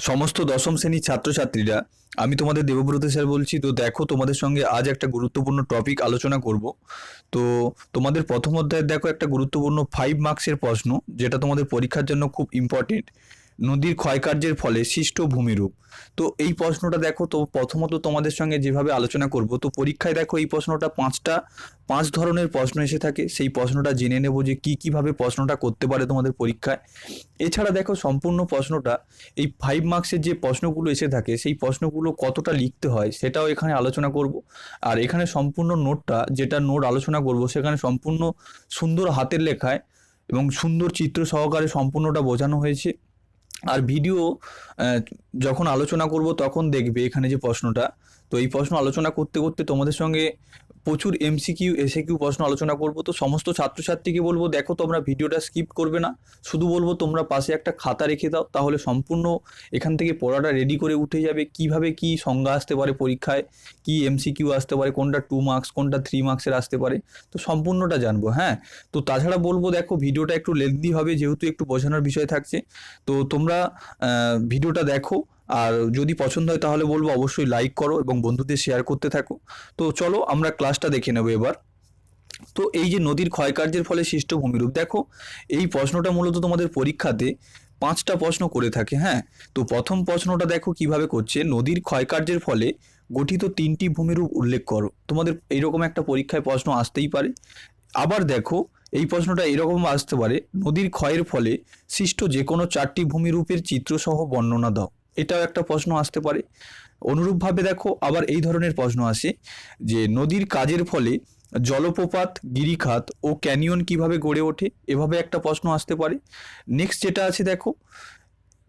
সমস্ত দশম শ্রেণীর ছাত্রছাত্রীরা, আমি তোমাদের দেবব্রত স্যার বলছি। তো দেখো, তোমাদের সঙ্গে আজ একটা গুরুত্বপূর্ণ টপিক আলোচনা করব। তো তোমাদের প্রথম অধ্যায়ের দেখো একটা গুরুত্বপূর্ণ 5 মার্কসের প্রশ্ন, যেটা তোমাদের পরীক্ষার জন্য খুব ইম্পর্টেন্ট। নদীর ক্ষয়কার্যের ফলে সৃষ্ট ভূমিরূপ। তো এই প্রশ্নটা দেখো, তো প্রথমত তোমাদের সঙ্গে যেভাবে আলোচনা করব, তো পরীক্ষায় দেখো এই প্রশ্নটা পাঁচ ধরনের প্রশ্ন এসে থাকে। সেই প্রশ্নটা জেনে নেব যে কিভাবে প্রশ্নটা করতে পারে তোমাদের পরীক্ষায়। এছাড়া দেখো, সম্পূর্ণ প্রশ্নটা এই 5 মার্কসের যে প্রশ্নগুলো এসে থাকে, সেই প্রশ্নগুলো কতটা লিখতে হয় সেটাও এখানে আলোচনা করব। আর এখানে সম্পূর্ণ নোটটা, যেটা নোট আলোচনা করব, সেখানে সম্পূর্ণ সুন্দর হাতের লেখায় এবং সুন্দর চিত্র সহকারে সম্পূর্ণটা বোঝানো হয়েছে। আর ভিডিও যখন আলোচনা করব তখন দেখবে এখানে যে প্রশ্নটা, তো এই প্রশ্ন আলোচনা করতে করতে তোমাদের সঙ্গে প্রচুর এমসিকিউ এসএকিউ প্রশ্ন আলোচনা করব। তো সমস্ত ছাত্রছাত্রীকে বলবো, দেখো তোমরা ভিডিওটা স্কিপ করবে না, শুধু বলবো তোমরা পাশে একটা খাতা রেখে দাও, তাহলে সম্পূর্ণ এখান থেকে পড়াটা রেডি করে উঠে যাবে। কিভাবে কি সংজ্ঞা আসতে পারে পরীক্ষায়, কি এমসিকিউ আসতে পারে, কোনটা 2 মার্কস কোনটা 3 মার্কসের আসতে পারে, তো সম্পূর্ণটা জানবো। হ্যাঁ, তো তাছাড়া বলবো, দেখো ভিডিওটা একটু লেন্দি হবে যেহেতু একটু বোঝানোর বিষয় থাকছে। তো তোমরা ভিডিওটা দেখো, আর যদি পছন্দ হয় তাহলে বলবো অবশ্যই লাইক করো এবং বন্ধুদের শেয়ার করতে থাকো। তো চলো আমরা ক্লাসটা দেখে নেবো এবার। তো এই যে নদীর ক্ষয়কার্যের ফলে সৃষ্ট ভূমিরূপ, দেখো এই প্রশ্নটা মূলত তোমাদের পরীক্ষাতে 5টা প্রশ্ন করে থাকে। হ্যাঁ, তো প্রথম প্রশ্নটা দেখো কিভাবে করছে, নদীর ক্ষয়কার্যের ফলে গঠিত 3টি ভূমিরূপ উল্লেখ করো। তোমাদের এইরকম একটা পরীক্ষায় প্রশ্ন আসতেই পারে। আবার দেখো, এই প্রশ্নটা এরকম আসতে পারে, নদীর ক্ষয়ের ফলে সৃষ্ট যে কোনো 4টি ভূমিরূপের চিত্রসহ বর্ণনা দাও। এটাও একটা প্রশ্ন আসতে পারে। অনুরূপভাবে দেখো, আবার এই ধরনের প্রশ্ন আসে যে নদীর কাজের ফলে জলপ্রপাত, গিরিখাত ও ক্যানিয়ন কিভাবে গড়ে ওঠে, এভাবে একটা প্রশ্ন আসতে পারে। নেক্সট যেটা আছে দেখো,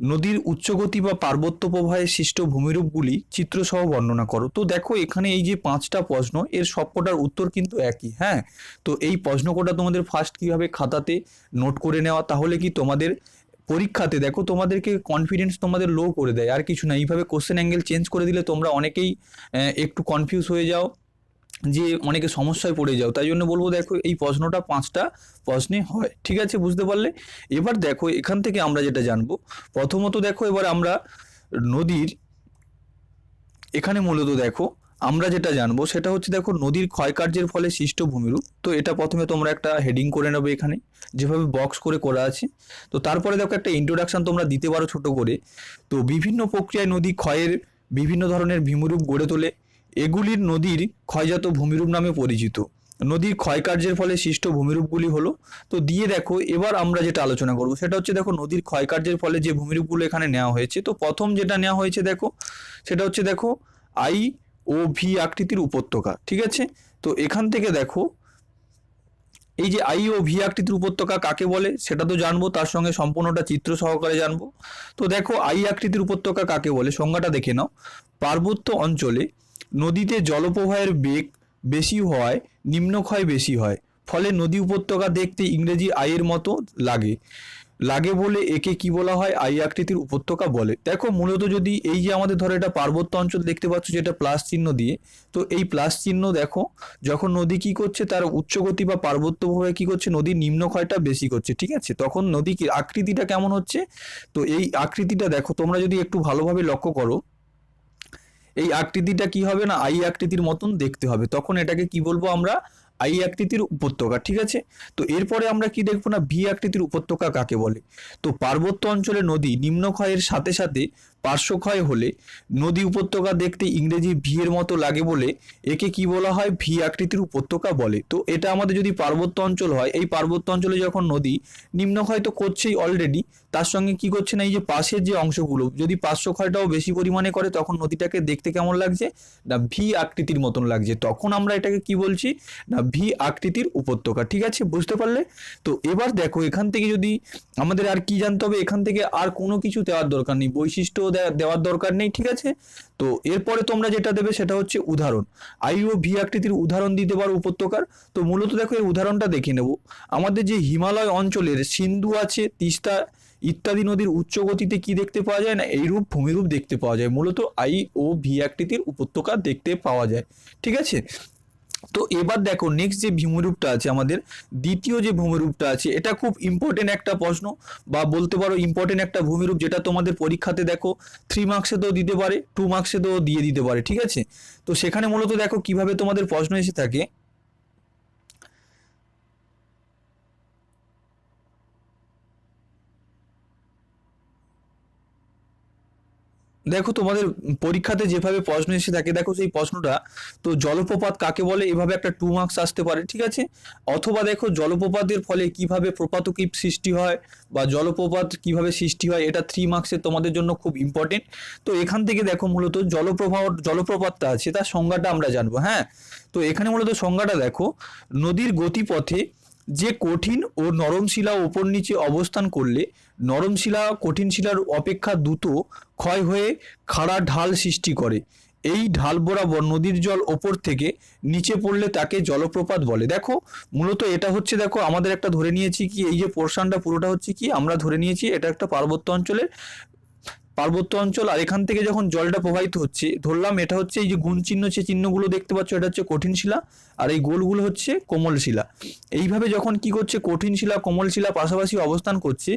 নদীর উচ্চগতি বা পার্বত্য প্রবাহে সৃষ্ট ভূমিরূপগুলি চিত্রসহ বর্ণনা করো। তো দেখো এখানে এই যে 5টা প্রশ্ন, এর সবকটার উত্তর কিন্তু একই। হ্যাঁ, তো এই প্রশ্ন কটা তোমাদের ফার্স্ট কিভাবে খাতাতে নোট করে নেওয়া, তাহলে কি তোমাদের পরীক্ষাতে দেখো তোমাদেরকে কনফিডেন্স তোমাদের লো করে দেয়, আর কিছু না। এইভাবে কোশ্চেন অ্যাঙ্গেল চেঞ্জ করে দিলে তোমরা অনেকেই একটু কনফিউজ হয়ে যাও, যে অনেকে সমস্যায় পড়ে যাও। তাই জন্য বলবো, দেখো এই প্রশ্নটা 5টা প্রশ্নে হয়। ঠিক আছে, বুঝতে পারলে? এবার দেখো এখান থেকে আমরা যেটা জানবো, প্রথমত দেখো এবার আমরা নদীর, এখানে মূলত দেখো আমরা যেটা জানবো সেটা হচ্ছে, দেখো নদীর ক্ষয়কার্যের ফলে সৃষ্ট ভূমিরূপ। তো এটা প্রথমে তোমরা একটা হেডিং করে নেবে এখানে, যেভাবে বক্স করে করা আছে। তো তারপরে দেখো একটা ইন্ট্রোডাকশন তোমরা দিতে পারো ছোট করে। তো বিভিন্ন প্রক্রিয়ায় নদী ক্ষয়ের বিভিন্ন ধরনের ভূমিরূপ গড়ে তোলে, এগুলির নদীর ক্ষয়জাত ভূমিরূপ নামে পরিচিত। নদীর ক্ষয়কার্যের ফলে সৃষ্ট ভূমিরূপগুলি হলো, তো দিয়ে দেখো এবার আমরা যেটা আলোচনা করবো সেটা হচ্ছে, দেখো নদীর ক্ষয়কার্যের ফলে যে ভূমিরূপগুলো এখানে নেওয়া হয়েছে, তো প্রথম যেটা নেওয়া হয়েছে দেখো, সেটা হচ্ছে দেখো আই ও ভি আকৃতির উপত্যকা। ঠিক আছে, তো এখান থেকে দেখো এই যে আই ও ভি আকৃতির উপত্যকা কাকে বলে সেটা তো জানবো, তার সঙ্গে সম্পূর্ণটা চিত্র সহকারে জানবো। তো দেখো আই আকৃতির উপত্যকা কাকে বলে, সংজ্ঞাটা দেখে নাও। পার্বত্য অঞ্চলে নদীতে জলপ্রবাহের বেগ বেশি হওয়ায় নিম্নক্ষয় বেশি হয়, ফলে নদী উপত্যকা দেখতে ইংরেজি আইয়ের মতো লাগে লাগে বলে একে কি বলা হয়, আই আকৃতির উপত্যকা বলে। দেখো মূলত যদি এই যে আমাদের ধরো এটা পার্বত্য অঞ্চল দেখতে পাচ্ছ, যেটা প্লাস চিহ্ন দিয়ে, তো এই প্লাস চিহ্ন দেখো, যখন নদী কি করছে, তার উচ্চগতি বা পার্বত্য প্রবাহে কি করছে, নদীর নিম্নক্ষয়টা বেশি করছে। ঠিক আছে, তখন নদী কি আকৃতিটা কেমন হচ্ছে, তো এই আকৃতিটা দেখো তোমরা যদি একটু ভালোভাবে লক্ষ্য করো, এই আকৃতিটা কি হবে না, আই আকৃতির মতন দেখতে হবে। তখন এটাকে কি বলবো আমরা, আই আকৃতির উপত্যকা। ঠিক আছে, তো এরপরে আমরা কি দেখবো না, ভি আকৃতির উপত্যকা কাকে বলে। তো পার্বত্য অঞ্চলে নদী নিম্নক্ষয়ের সাথে সাথে পার্শ্বক্ষয় হলে নদী উপত্যকা দেখতে ইংরেজি ভি এর মতো লাগে বলে একে কি বলা হয়, ভি আকৃতির উপত্যকা বলে। তো এটা আমাদের যদি পার্বত্য অঞ্চল হয়, এই পার্বত্য অঞ্চলে যখন নদী নিম্নক্ষয় তো করছেই অলরেডি, তার সঙ্গে কি করছে না, এই যে পাশের যে অংশগুলো যদি পার্শ্বক্ষয়টাও বেশি পরিমাণে করে, তখন নদীটাকে দেখতে কেমন লাগছে না, ভি আকৃতির মতন লাগছে। তখন আমরা এটাকে কি বলছি না, ভি আকৃতির উপত্যকা। ঠিক আছে, বুঝতে পারলে? তো এবার দেখো এখান থেকে যদি আমাদের আর কি জানতে হবে, এখান থেকে আর কোনো কিছু দেওয়ার দরকার নেই, বৈশিষ্ট্য দেওয়ার দরকার নেই। ঠিক আছে, তো এরপরে তোমরা যেটা দেবে সেটা হচ্ছে উদাহরণ। আই ও ভি আকৃতির উদাহরণ দিতে পারো উপত্যকার। তো মূলত দেখো এর উদাহরণটা দেখে নেব। আমাদের যে হিমালয় অঞ্চলের সিন্ধু আছে, তিস্তা ইত্যাদি নদীর উচ্চ গতিতে কি দেখতে পাওয়া যায় না, এইরূপ ভূমিরূপ দেখতে পাওয়া যায়। মূলত আই ও ভি আকৃতির উপত্যকা দেখতে পাওয়া যায়। ঠিক আছে, তো এবার দেখো নেক্সট যে ভূমিরূপটা আছে আমাদের, দ্বিতীয় যে ভূমিরূপটা আছে, এটা খুব ইম্পর্টেন্ট একটা প্রশ্ন বা বলতে পারো ইম্পর্টেন্ট একটা ভূমিরূপ, যেটা তোমাদের পরীক্ষাতে দেখো 3 মার্কসেতেও দিতে পারে, 2 মার্কসেতেও দিয়ে দিতে পারে, ঠিক আছে। তো সেখানে মূলত দেখো কিভাবে তোমাদের প্রশ্ন এসে থাকে। দেখো তোমাদের পরীক্ষাতে যেভাবে প্রশ্ন এসে থাকে, দেখো সেই প্রশ্নটা, তো জলপ্রপাত কাকে বলে, এভাবে একটা 2 মার্কস আসতে পারে, ঠিক আছে। অথবা দেখো জলপ্রপাতের ফলে কিভাবে প্রপাতকীপ সৃষ্টি হয় বা জলপ্রপাত কিভাবে সৃষ্টি হয়, এটা 3 মার্কসের তোমাদের জন্য খুব ইম্পর্টেন্ট। তো এখান থেকে দেখো মূলত জলপ্রপাতটা আছে তার সংজ্ঞাটা আমরা জানবো, হ্যাঁ। তো এখানে মূলত সংজ্ঞাটা দেখো, নদীর গতিপথে যে কঠিন ও নরম শিলা ওপর নিচে অবস্থান করলে নরম শিলা কঠিন শিলার অপেক্ষা দ্রুত ক্ষয় হয়ে খাড়া ঢাল সৃষ্টি করে। এই ঢাল বরাবর নদীর জল ওপর থেকে নিচে পড়লে তাকে জলপ্রপাত বলে। দেখো মূলত এটা হচ্ছে, দেখো আমাদের একটা ধরে নিয়েছি কি, এই যে পোর্শনটা পুরোটা হচ্ছে কি, আমরা ধরে নিয়েছি এটা একটা পার্বত্য অঞ্চল, আর এখান থেকে যখন জলটা প্রবাহিত হচ্ছে, ধরলাম এটা হচ্ছে এই যে গুণ চিহ্ন, যে চিহ্নগুলো দেখতে পাচ্ছ এটা হচ্ছে কঠিন শিলা, আর এই গোলগুলো হচ্ছে কোমল শিলা। এইভাবে যখন কি করছে, কঠিন শিলা কোমল শিলা পাশাপাশি অবস্থান করছে,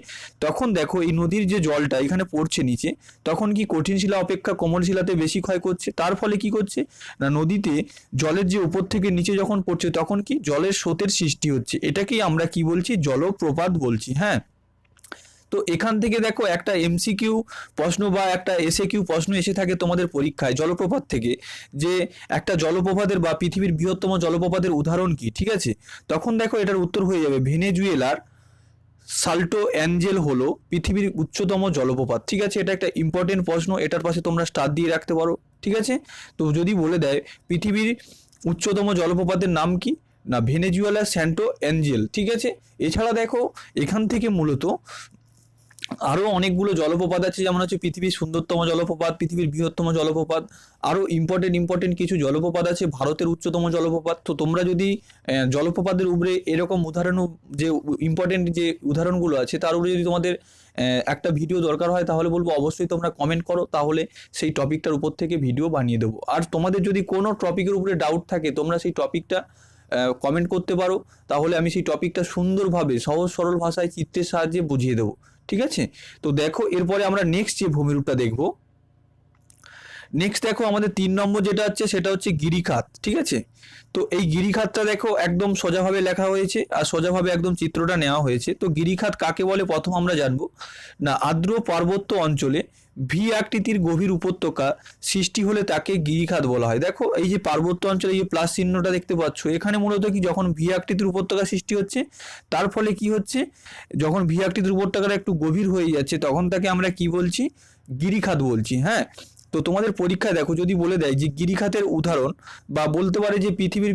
তখন দেখো এই নদীর যে জলটা এখানে পড়ছে নিচে, তখন কি কঠিন শিলা অপেক্ষা কোমল শিলাতে বেশি ক্ষয় করছে। তার ফলে কি করছে না, নদীতে জলের যে উপর থেকে নিচে যখন পড়ছে তখন কি জলের স্রোতের সৃষ্টি হচ্ছে, এটাকেই আমরা কি বলছি, জলপ্রপাত বলছি, হ্যাঁ। তো এখান থেকে দেখো একটা এমসিকিউ প্রশ্ন বা একটা এসএকিউ প্রশ্ন এসে থাকে তোমাদের পরীক্ষায় জলপ্রপাত থেকে, যে একটা জলপ্রপাতের বা পৃথিবীর বৃহত্তম জলপ্রপাতের উদাহরণ কি, ঠিক আছে। তখন দেখো এটার উত্তর হয়ে যাবে ভেনেজুয়েলার সাল্টো অ্যাঞ্জেল হলো পৃথিবীর উচ্চতম জলপ্রপাত, ঠিক আছে। এটা একটা ইম্পর্টেন্ট প্রশ্ন, এটার পাশে তোমরা স্টার দিয়ে রাখতে পারো, ঠিক আছে। তো যদি বলে দেয় পৃথিবীর উচ্চতম জলপ্রপাতের নাম কি, না ভেনেজুয়েলা স্যান্টো অ্যাঞ্জেল, ঠিক আছে। এছাড়া দেখো এখান থেকে মূলত আরও অনেকগুলো জলপ্রপাত আছে, যেমন হচ্ছে পৃথিবীর সুন্দরতম জলপ্রপাত, পৃথিবীর বৃহত্তম জলপ্রপাত, আরও ইম্পর্টেন্ট কিছু জলপ্রপাত আছে, ভারতের উচ্চতম জলপ্রপাত। তো তোমরা যদি জলপ্রপাতের উপরে এরকম উদাহরণ, যে ইম্পর্টেন্ট যে উদাহরণগুলো আছে তার উপরে যদি তোমাদের একটা ভিডিও দরকার হয়, তাহলে বলবো অবশ্যই তোমরা কমেন্ট করো, তাহলে সেই টপিকটার উপর থেকে ভিডিও বানিয়ে দেবো। আর তোমাদের যদি কোনো টপিকের উপরে ডাউট থাকে, তোমরা সেই টপিকটা কমেন্ট করতে পারো, তাহলে আমি সেই টপিকটা সুন্দরভাবে সহজ সরল ভাষায় চিত্রের সাহায্যে বুঝিয়ে দেবো, ঠিক আছে। তো দেখো এরপরে আমরা নেক্সট যে ভূমিরূপটা দেখব, নেক্সট দেখো আমাদের 3 নম্বর যেটা হচ্ছে সেটা হচ্ছে গিরিখাত, ঠিক আছে। তো এই গিরিখাতটা দেখো একদম সোজাভাবে লেখা হয়েছে আর সোজাভাবে একদম চিত্রটা নেওয়া হয়েছে। তো গিরিখাত কাকে বলে প্রথম আমরা জানবো, না আর্দ্র পার্বত্য অঞ্চলে ভি আকৃতির গভীর উপত্যকা সৃষ্টি হলে তাকে গিরিখাত বলা হয়। দেখো এই যে পার্বত্য অঞ্চলে এই যে প্লাস চিহ্নটা দেখতে পাচ্ছ, এখানে মূলত কি, যখন ভি আকৃতির উপত্যকা সৃষ্টি হচ্ছে তার ফলে কি হচ্ছে, যখন ভি আকৃতির উপত্যকাটা একটু গভীর হয়ে যাচ্ছে তখন তাকে আমরা কি বলছি, গিরিখাত বলছি, হ্যাঁ। তো তোমাদের পরীক্ষায় দেখো যদি বলে দেয় যে গিরিখাতের উদাহরণ, বা বলতে পারে যে পৃথিবীর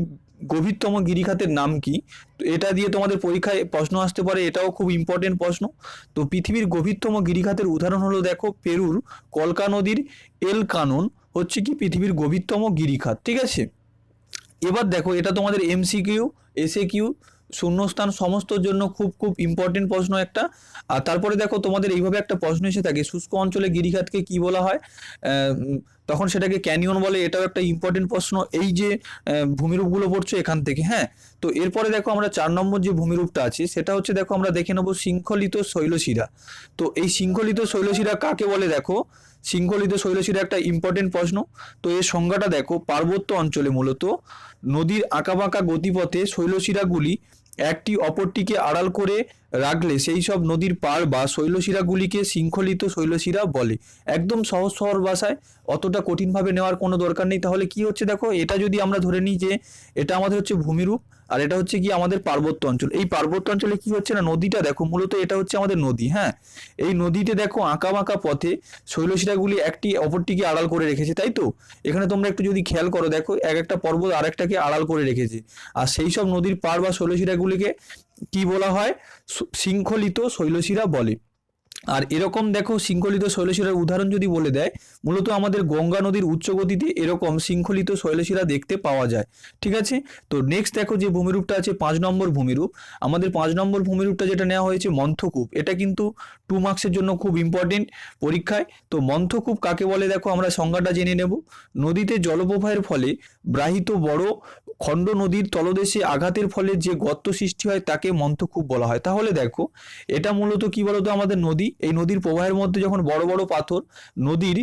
গভীরতম গিরিখাতের নাম কি, তো এটা দিয়ে তোমাদের পরীক্ষায় প্রশ্ন আসতে পারে, এটাও খুব ইম্পর্টেন্ট প্রশ্ন। তো পৃথিবীর গভীরতম গিরিখাতের উদাহরণ হলো দেখো পেরুর কলকা নদীর এল কানন হচ্ছে কি পৃথিবীর গভীরতম গিরিখাত, ঠিক আছে। এবার দেখো এটা তোমাদের এমসিকিউ এসএকিউ শূন্যস্থান সমস্তর জন্য খুব ইম্পর্টেন্ট প্রশ্ন একটা। আর তারপরে দেখো তোমাদের এইভাবে একটা প্রশ্ন এসে থাকে, শুষ্ক অঞ্চলে গিরিখাতকে কি বলা হয়, তখন সেটাকে ক্যানিয়ন বলে, এটাও একটা ইম্পর্টেন্ট প্রশ্ন, এই যে ভূমিরূপগুলো পড়ছো এখান থেকে, হ্যাঁ। তো এরপরে দেখো আমরা 4 নম্বর যে ভূমিরূপটা আছে সেটা হচ্ছে, দেখো আমরা দেখে নেবো শৃঙ্খলিত শৈলশিরা। তো এই শৃঙ্খলিত শৈলশিরা কাকে বলে, দেখো শৃঙ্খলিত শৈলশিরা একটা ইম্পর্টেন্ট প্রশ্ন। তো এর সংজ্ঞাটা দেখো, পার্বত্য অঞ্চলে মূলত নদীর আঁকাবাঁকা গতিপথে শৈলশিরাগুলি একটি অপরটিকে আড়াল করে রাখলে সেই সব নদীর পাড় বা শৈলশিরাগুলিকে শৃঙ্খলিত শৈলশিরা বলে। একদম সহজ সরল ভাষায়, অতটা কঠিনভাবে নেওয়ার কোনো দরকার নেই। তাহলে কি হচ্ছে দেখো, এটা যদি আমরা ধরে নিই যে এটা আমাদের হচ্ছে ভূমিরূপ, আর এটা হচ্ছে কি আমাদের পার্বত্য অঞ্চল। এই পার্বত্য অঞ্চলে কি হচ্ছে না, নদীটা দেখো মূলত এটা হচ্ছে আমাদের নদী, হ্যাঁ। এই নদীতে দেখো আঁকা বাঁকা পথে শৈলশিরাগুলি একটি অপরটিকে আড়াল করে রেখেছে, তাই তো। এখানে তোমরা একটু যদি খেয়াল করো, দেখো এক একটা পর্বত আরেকটাকে আড়াল করে রেখেছে, আর সেই সব নদীর পাড় বা শৈলশিরাগুলিকে কি বলা হয়, শৃঙ্খলিত শৈলশিরা বলে। আর এরকম দেখো শৃঙ্খলিত শৈলশিরার উদাহরণ যদি বলে দেয়, মূলত আমাদের গঙ্গা নদীর উচ্চ গতিতে এরকম শৃঙ্খলিত শৈলশিরা দেখতে পাওয়া যায়, ঠিক আছে। তো নেক্সট দেখো যে ভূমিরূপটা আছে 5 নম্বর ভূমিরূপ, আমাদের 5 নম্বর ভূমিরূপটা যেটা নেওয়া হয়েছে মন্থকূপ, এটা কিন্তু 2 মার্কসের জন্য খুব ইম্পর্টেন্ট পরীক্ষায়। তো মন্থকূপ কাকে বলে দেখো আমরা সংজ্ঞাটা জেনে নেব, নদীতে জলপ্রবাহের ফলে বাহিত বড় খণ্ড নদীর তলদেশে আঘাতের ফলে যে গর্ত সৃষ্টি হয় তাকে মন্থকূপ বলা হয়। তাহলে দেখো এটা মূলত কি বলতো, আমাদের নদী, এই নদীর প্রবাহের মধ্যে যখন বড় বড় পাথর নদীর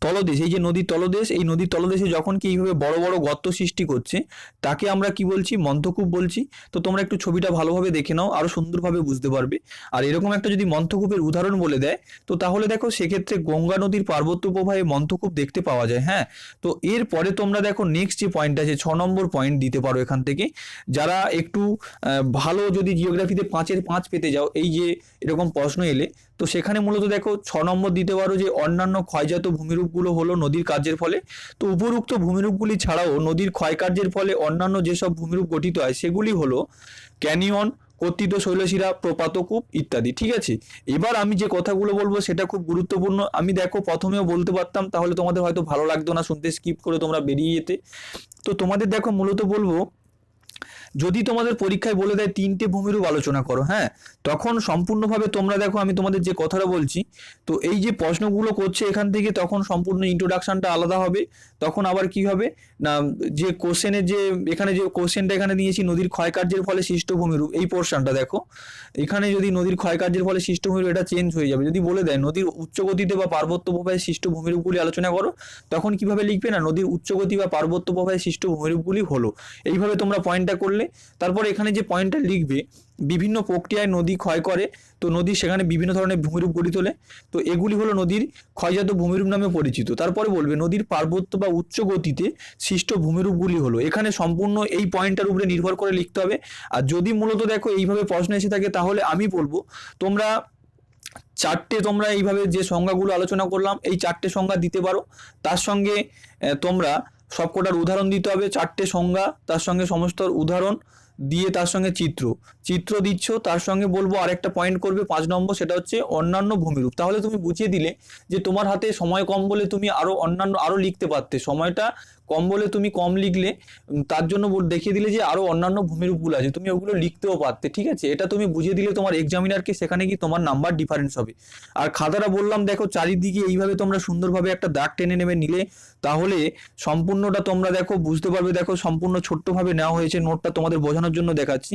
তলদেশ, এই যে নদীর তলদেশ, এই নদীর তলদেশে যখন কি এইভাবে বড় বড় গর্ত সৃষ্টি করছে তাকে আমরা কি বলছি, মন্থকূপ বলছি। তো তোমরা একটু ছবিটা ভালোভাবে দেখে নাও, আরো সুন্দরভাবে বুঝতে পারবে। আর এরকম একটা যদি মন্থকূপের উদাহরণ বলে দেয় তো তাহলে দেখো সেক্ষেত্রে গঙ্গা নদীর পার্বত্য প্রবাহে মন্থকূপ দেখতে পাওয়া যায়। হ্যাঁ, তো এরপরে তোমরা দেখো নেক্সট যে পয়েন্ট আছে 6 নম্বর পয়েন্ট দিতে পারো এখান থেকে। যারা একটু ভালো যদি জিওগ্রাফিতে 5-এর 5 পেতে যাও, এই যে এরকম প্রশ্ন এলে, তো সেখানে মূলত দেখো 6 নম্বর দিতে পারো যে অন্যান্য ক্ষয়জাত ভূমিরূপগুলো হলো নদীর কার্যের ফলে। তো উপরোক্ত ভূমিরূপগুলি ছাড়াও নদীর ক্ষয়কার্যের ফলে অন্যান্য যেসব ভূমিরূপ গঠিত হয় সেগুলি হলো ক্যানিয়ন, কর্তিত শৈলশিরা, প্রপাতকূপ ইত্যাদি। ঠিক আছে, এবার আমি যে কথাগুলো বলবো সেটা খুব গুরুত্বপূর্ণ। আমি দেখো প্রথমেও বলতে পারতাম, তাহলে তোমাদের হয়তো ভালো লাগতো না শুনতে, স্কিপ করে তোমরা বেরিয়ে যেতে। তো তোমাদের দেখো মূলত বলবো, যদি তোমাদের পরীক্ষায় বলে দেয় 3টে ভূমিরূপ আলোচনা করো, হ্যাঁ, তখন সম্পূর্ণভাবে তোমরা দেখো আমি তোমাদের যে কথাটা বলছি, তো এই যে প্রশ্নগুলো করছে এখান থেকে তখন সম্পূর্ণ ইন্ট্রোডাকশনটা আলাদা হবে। তখন আবার কি হবে না, যে কোশ্চেনের যে এখানে যে কোশ্চেনটা এখানে দিয়েছি নদীর ক্ষয়কার্যের ফলে সৃষ্ট ভূমিরূপ, এই পোর্শনটা দেখো এখানে যদি নদীর ক্ষয়কার্যের ফলে সৃষ্ট ভূমিরূপ, এটা চেঞ্জ হয়ে যাবে। যদি বলে দেয় নদীর উচ্চগতিতে বা পার্বত্য প্রবাহে সৃষ্ট ভূমিরূপগুলি আলোচনা করো, তখন কিভাবে লিখবে না, নদীর উচ্চগতি বা পার্বত্য প্রবাহে সৃষ্ট ভূমিরূপগুলি হলো। এইভাবে তোমরা পয়েন্টটা করলে, তারপরে এখানে যে পয়েন্টটা লিখবে, বিভিন্ন প্রক্রিয়ায় নদী ক্ষয় করে, তো নদী সেখানে বিভিন্ন ধরনের ভূমিরূপ গড়ে তোলে, তো এগুলি হলো নদীর ক্ষয়জাত ভূমিরূপ নামে পরিচিত। তারপরে বলবে নদীর পার্বত্য বা উচ্চ গতিতে সৃষ্ট ভূমিরূপগুলি হলো, এখানে সম্পূর্ণ এই পয়েন্টটার উপরে নির্ভর করে লিখতে হবে। আর যদি মূলত দেখো এইভাবে প্রশ্ন এসে থাকে, তাহলে আমি বলবো তোমরা 4টে, তোমরা এইভাবে যে সংজ্ঞাগুলো আলোচনা করলাম এই 4টে সংজ্ঞা দিতে পারো। তার সঙ্গে তোমরা সবকটার উদাহরণ দিতে হবে, 4টে সংজ্ঞা তার সঙ্গে সমস্ত উদাহরণ দিয়ে তার সঙ্গে চিত্র দিচ্ছ, তার সঙ্গে বলবো আরেকটা পয়েন্ট করবে 5 নম্বর, সেটা হচ্ছে অন্যান্য ভূমিরূপ। তাহলে তুমি বুঝিয়ে দিলে যে তোমার হাতে সময় কম বলে তুমি আরো লিখতে পারতে, সময়টা কম বলে তুমি কম লিখলে, তার জন্য দেখিয়ে দিলে যে আরো অন্যান্য ভূমিরূপগুলো আছে, তুমি ওগুলো লিখতেও পারতে। ঠিক আছে, এটা তুমি বুঝিয়ে দিলে তোমার এক্সামিনারকে, সেখানে কি তোমার নাম্বার ডিফারেন্স হবে। আর খাতাটা বললাম দেখো চারিদিকে এইভাবে তোমরা সুন্দরভাবে একটা দাগ টেনে নেবে, নিলে তাহলে সম্পূর্ণটা তোমরা দেখো বুঝতে পারবে। দেখো সম্পূর্ণ ছোট্টভাবে নেওয়া হয়েছে, নোটটা তোমাদের বোঝানোর জন্য দেখাচ্ছি।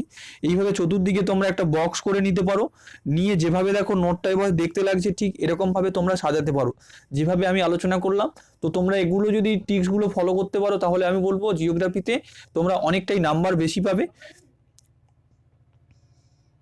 এইভাবে চতুর্দিকে তোমরা একটা বক্স করে নিতে পারো, নিয়ে যেভাবে দেখো নোটটা এবার দেখতে লাগছে ঠিক এরকম ভাবে তোমরা সাজাতে পারো, যেভাবে আমি আলোচনা করলাম। তো তোমরা এগুলো যদি টিপসগুলো ফলো করতে পারো, তাহলে আমি বলবো জিওগ্রাফিতে তোমরা অনেকটাই নাম্বার বেশি পাবে।